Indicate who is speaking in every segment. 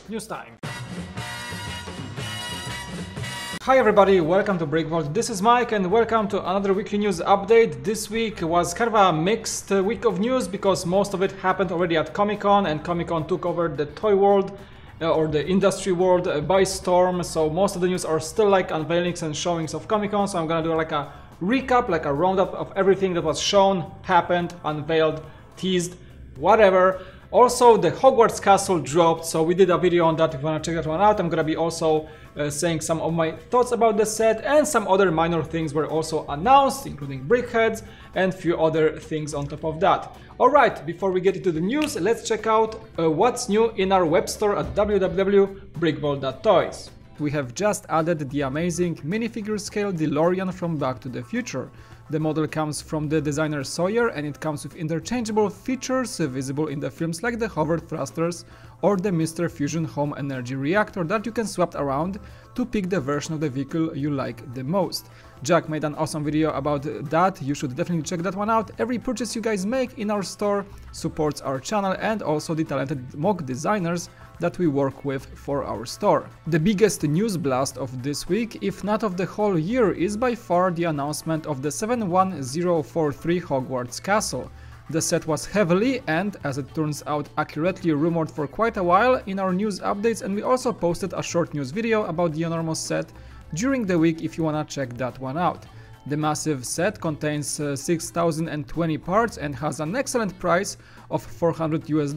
Speaker 1: News time. Hi everybody, welcome to BrickHeads. This is Mike and welcome to another weekly news update. This week was kind of a mixed week of news because most of it happened already at Comic-Con, and Comic-Con took over the toy world or the industry world by storm. So most of the news are still like unveilings and showings of Comic-Con. So I'm gonna do like a recap, like a roundup of everything that was shown, happened, unveiled, teased, whatever. Also, the Hogwarts castle dropped, so we did a video on that if you want to check that one out. I'm gonna be also saying some of my thoughts about the set, and some other minor things were also announced, including BrickHeads and few other things on top of that. Alright, before we get into the news, let's check out what's new in our web store at www.brickvault.toys. We have just added the amazing minifigure scale DeLorean from Back to the Future. The model comes from the designer Sawyer, and it comes with interchangeable features visible in the films like the hover thrusters or the Mr. Fusion home energy reactor that you can swap around to pick the version of the vehicle you like the most. Jack made an awesome video about that, you should definitely check that one out. Every purchase you guys make in our store supports our channel and also the talented mock designers that we work with for our store. The biggest news blast of this week, if not of the whole year, is by far the announcement of the 71043 Hogwarts castle. The set was heavily and, as it turns out, accurately rumored for quite a while in our news updates, and we also posted a short news video about the enormous set during the week if you wanna check that one out. The massive set contains 6,020 parts and has an excellent price of $400 US,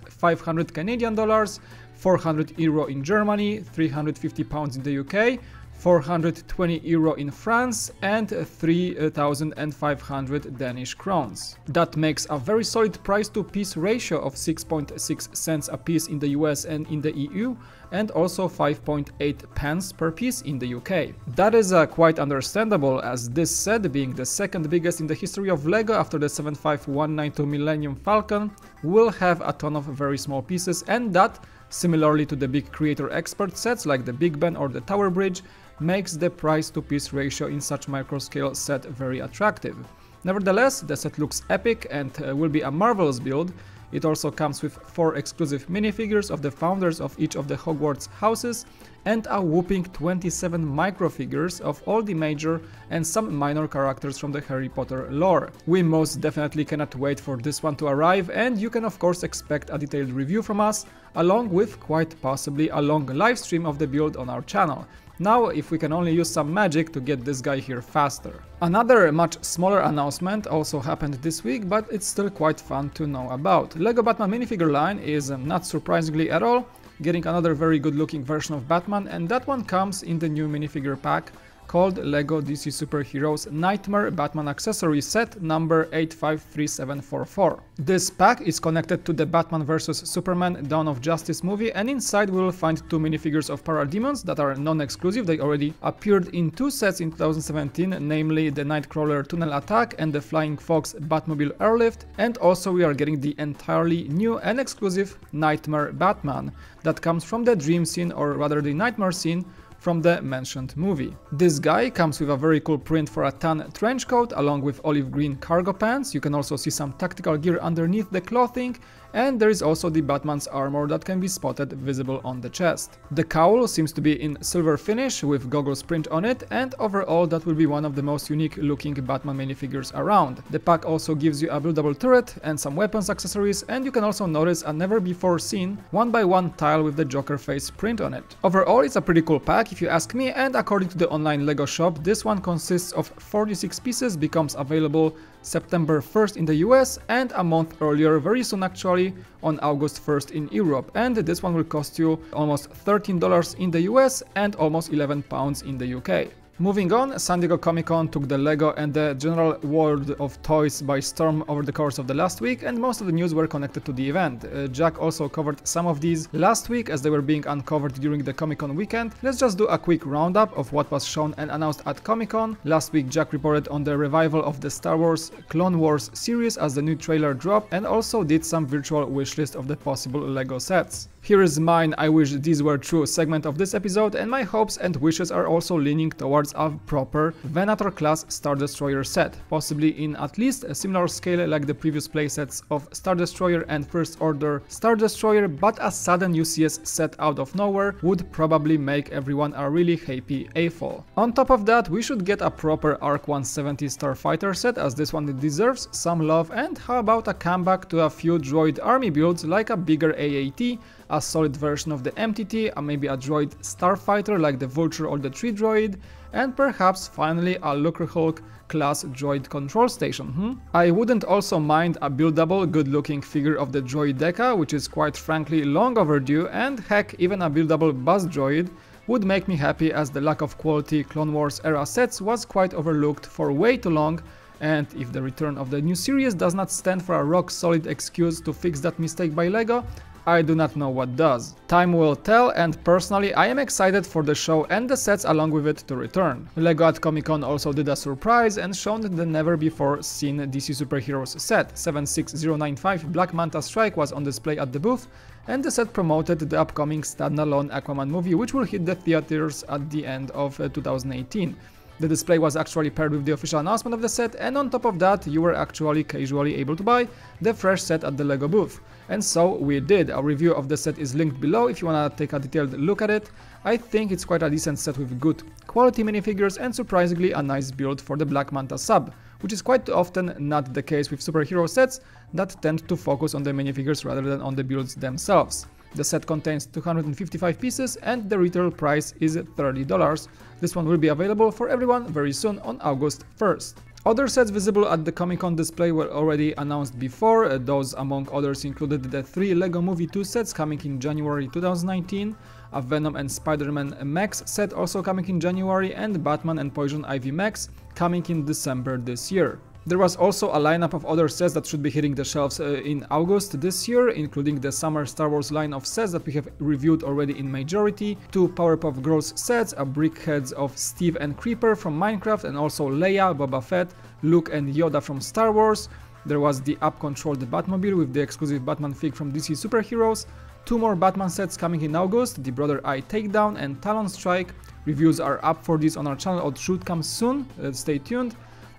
Speaker 1: 500 Canadian dollars, 400 euro in Germany, 350 pounds in the UK, 420 euro in France, and 3,500 Danish crowns. That makes a very solid price to piece ratio of 6.6 cents a piece in the US and in the EU, and also 5.8 pence per piece in the UK. That is quite understandable, as this set, being the second biggest in the history of LEGO after the 75192 Millennium Falcon, will have a ton of very small pieces, and that, similarly to the big creator expert sets like the Big Ben or the Tower Bridge, makes the price to piece ratio in such microscale set very attractive. Nevertheless, the set looks epic and will be a marvelous build. It also comes with 4 exclusive minifigures of the founders of each of the Hogwarts houses and a whopping 27 microfigures of all the major and some minor characters from the Harry Potter lore. We most definitely cannot wait for this one to arrive, and you can of course expect a detailed review from us, along with quite possibly a long live stream of the build on our channel. Now, if we can only use some magic to get this guy here faster. Another much smaller announcement also happened this week, but it's still quite fun to know about. LEGO Batman minifigure line is, not surprisingly at all, getting another very good looking version of Batman, and that one comes in the new minifigure pack called LEGO DC Superheroes Knightmare Batman Accessory Set number 853744. This pack is connected to the Batman vs Superman Dawn of Justice movie, and inside we will find 2 minifigures of Parademons that are non-exclusive. They already appeared in 2 sets in 2017, namely the Nightcrawler Tunnel Attack and the Flying Fox Batmobile Airlift, and also we are getting the entirely new and exclusive Knightmare Batman that comes from the dream scene, or rather the nightmare scene, from the mentioned movie. This guy comes with a very cool print for a tan trench coat along with olive green cargo pants. You can also see some tactical gear underneath the clothing, and there is also the Batman's armor that can be spotted visible on the chest. The cowl seems to be in silver finish with goggles print on it, and overall that will be one of the most unique looking Batman minifigures around. The pack also gives you a buildable turret and some weapons accessories, and you can also notice a never before seen 1x1 tile with the Joker face print on it. Overall, it's a pretty cool pack if you ask me, and according to the online LEGO shop, this one consists of 46 pieces, becomes available September 1st in the US and a month earlier, very soon actually, on August 1st in Europe, and this one will cost you almost $13 in the US and almost £11 in the UK. Moving on, San Diego Comic-Con took the LEGO and the general world of toys by storm over the course of the last week, and most of the news were connected to the event. Jack also covered some of these last week as they were being uncovered during the Comic-Con weekend. Let's just do a quick roundup of what was shown and announced at Comic-Con. Last week Jack reported on the revival of the Star Wars Clone Wars series as the new trailer dropped, and also did some virtual wishlist of the possible LEGO sets. Here is mine "I wish these were true" segment of this episode, and my hopes and wishes are also leaning towards a proper Venator class Star Destroyer set, possibly in at least a similar scale like the previous playsets of Star Destroyer and First Order Star Destroyer, but a sudden UCS set out of nowhere would probably make everyone a really happy AFOL. On top of that, we should get a proper Arc 170 Starfighter set, as this one deserves some love, and how about a comeback to a few droid army builds like a bigger AAT, a solid version of the MTT, maybe a droid starfighter like the Vulture or the Tree Droid, and perhaps finally a Lucrehulk class droid control station. I wouldn't also mind a buildable, good-looking figure of the droid Deca, which is quite frankly long overdue, and heck, even a buildable buzz droid would make me happy, as the lack of quality Clone Wars era sets was quite overlooked for way too long, and if the return of the new series does not stand for a rock-solid excuse to fix that mistake by LEGO, I do not know what does. Time will tell, and personally I am excited for the show and the sets along with it to return. LEGO at Comic-Con also did a surprise and shown the never before seen DC Superheroes set. 76095 Black Manta Strike was on display at the booth, and the set promoted the upcoming standalone Aquaman movie, which will hit the theaters at the end of 2018. The display was actually paired with the official announcement of the set, and on top of that you were actually casually able to buy the fresh set at the LEGO booth. And so we did. A review of the set is linked below if you wanna take a detailed look at it. I think it's quite a decent set with good quality minifigures and surprisingly a nice build for the Black Manta sub, which is quite often not the case with superhero sets that tend to focus on the minifigures rather than on the builds themselves. The set contains 255 pieces and the retail price is $30. This one will be available for everyone very soon on August 1st. Other sets visible at the Comic-Con display were already announced before. Those among others included the 3 LEGO Movie 2 sets coming in January 2019, a Venom and Spider-Man Max set also coming in January, and Batman and Poison Ivy Max coming in December this year. There was also a lineup of other sets that should be hitting the shelves in August this year, including the summer Star Wars line of sets that we have reviewed already in majority, 2 Powerpuff Girls sets, a BrickHeads of Steve and Creeper from Minecraft, and also Leia, Boba Fett, Luke and Yoda from Star Wars. There was the up-controlled Batmobile with the exclusive Batman fig from DC Superheroes, 2 more Batman sets coming in August, the Brother Eye Takedown and Talon Strike. Reviews are up for these on our channel or should come soon, stay tuned.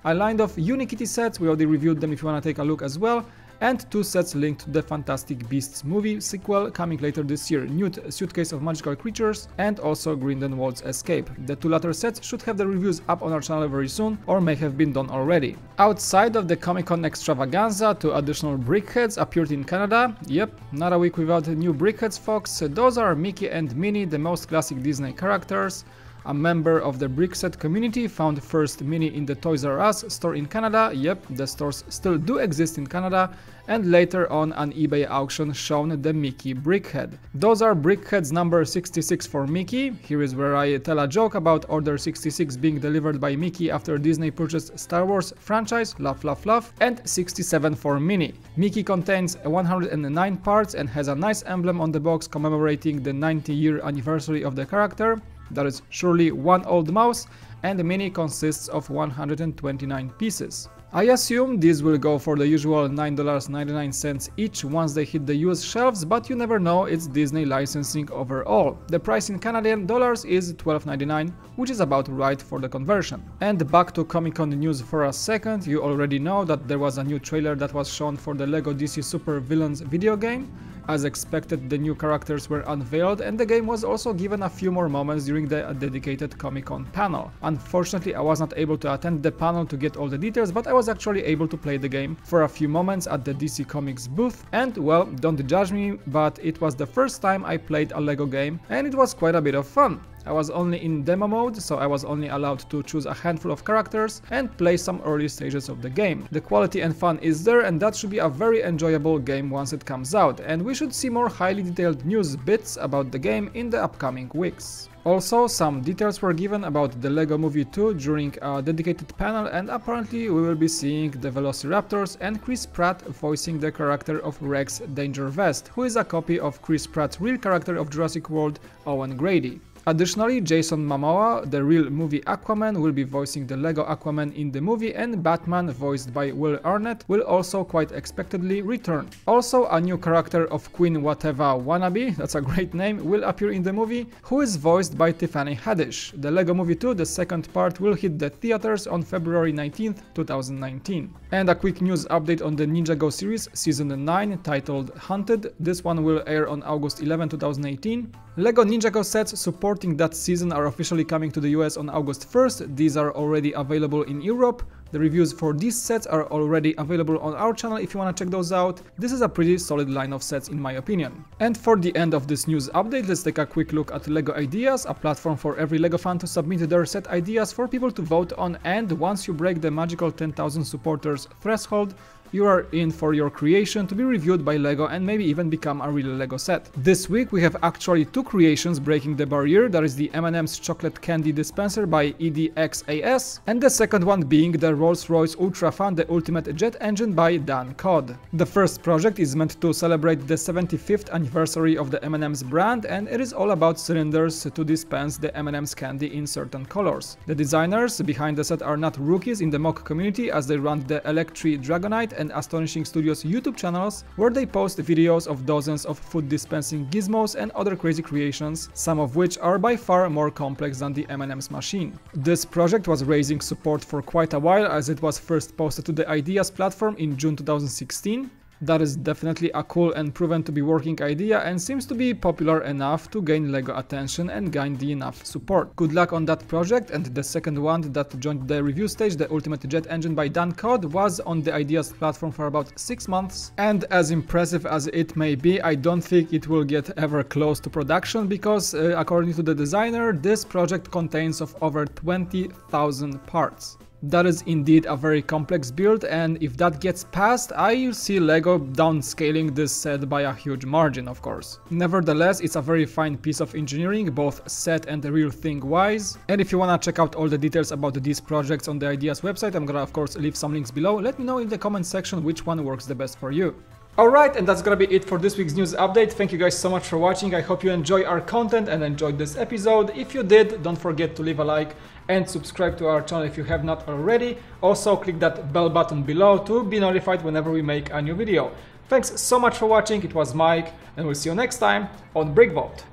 Speaker 1: A line of Unikitty sets, we already reviewed them if you wanna take a look as well, and 2 sets linked to the Fantastic Beasts movie sequel coming later this year, Newt Suitcase of Magical Creatures and also Grindelwald's Escape. The 2 latter sets should have the reviews up on our channel very soon, or may have been done already. Outside of the Comic-Con extravaganza, 2 additional BrickHeads appeared in Canada. Yep, not a week without new BrickHeads, folks. Those are Mickey and Minnie, the most classic Disney characters. A member of the BrickSet community found first Minnie in the Toys R Us store in Canada. Yep, the stores still do exist in Canada, and later on an eBay auction shown the Mickey BrickHead. Those are BrickHeads number 66 for Mickey. Here is where I tell a joke about Order 66 being delivered by Mickey after Disney purchased Star Wars franchise, laugh laugh laugh, and 67 for Minnie. Mickey contains 109 parts and has a nice emblem on the box commemorating the 90-year anniversary of the character. That is surely one old mouse, and the Minnie consists of 129 pieces. I assume these will go for the usual $9.99 each once they hit the US shelves, but you never know, it's Disney licensing overall. The price in Canadian dollars is $12.99, which is about right for the conversion. And back to Comic-Con news for a second. You already know that there was a new trailer that was shown for the LEGO DC Super Villains video game. As expected, the new characters were unveiled, and the game was also given a few more moments during the dedicated Comic-Con panel. Unfortunately, I was not able to attend the panel to get all the details, but I was actually able to play the game for a few moments at the DC Comics booth, and well, don't judge me, but it was the first time I played a LEGO game, and it was quite a bit of fun. I was only in demo mode, so I was only allowed to choose a handful of characters and play some early stages of the game. The quality and fun is there, and that should be a very enjoyable game once it comes out, and we should see more highly detailed news bits about the game in the upcoming weeks. Also, some details were given about the LEGO Movie 2 during a dedicated panel, and apparently we will be seeing the Velociraptors and Chris Pratt voicing the character of Rex Danger Vest, who is a copy of Chris Pratt's real character of Jurassic World, Owen Grady. Additionally, Jason Momoa, the real movie Aquaman, will be voicing the Lego Aquaman in the movie, and Batman, voiced by Will Arnett, will also quite expectedly return. Also, a new character of Queen Whatever Wannabe, that's a great name, will appear in the movie, who is voiced by Tiffany Haddish. The Lego Movie 2, the second part, will hit the theaters on February 19th, 2019. And a quick news update on the Ninjago series, Season 9, titled Hunted. This one will air on August 11, 2018. Lego Ninjago sets supporting that season are officially coming to the US on August 1st. These are already available in Europe. The reviews for these sets are already available on our channel if you want to check those out. This is a pretty solid line of sets in my opinion. And for the end of this news update, let's take a quick look at LEGO Ideas, a platform for every LEGO fan to submit their set ideas for people to vote on, and once you break the magical 10,000 supporters threshold, you are in for your creation to be reviewed by LEGO and maybe even become a real LEGO set. This week we have actually two creations breaking the barrier. That is the M&M's chocolate candy dispenser by EDxAS, and the second one being the Rolls-Royce UltraFan, the ultimate jet engine by DanCodd. The first project is meant to celebrate the 75th anniversary of the M&M's brand, and it is all about cylinders to dispense the M&M's candy in certain colors. The designers behind the set are not rookies in the mock community, as they run the Electric Dragonite and Astonishing Studios YouTube channels, where they post videos of dozens of food dispensing gizmos and other crazy creations, some of which are by far more complex than the M&M's machine. This project was raising support for quite a while, as it was first posted to the Ideas platform in June 2016. That is definitely a cool and proven to be working idea, and seems to be popular enough to gain LEGO attention and gain the enough support. Good luck on that project. And the second one that joined the review stage, the Ultimate Jet Engine by DanCodd, was on the Ideas platform for about 6 months, and as impressive as it may be, I don't think it will get ever close to production, because according to the designer, this project contains of over 20,000 parts. That is indeed a very complex build, and if that gets passed, I see LEGO downscaling this set by a huge margin, of course. Nevertheless, it's a very fine piece of engineering, both set and real thing wise. And if you wanna check out all the details about these projects on the Ideas website, I'm gonna of course leave some links below. Let me know in the comment section which one works the best for you. Alright, and that's gonna be it for this week's news update. Thank you guys so much for watching. I hope you enjoy our content and enjoyed this episode. If you did, don't forget to leave a like and subscribe to our channel if you have not already. Also, click that bell button below to be notified whenever we make a new video. Thanks so much for watching. It was Mike, and we'll see you next time on BrickVault.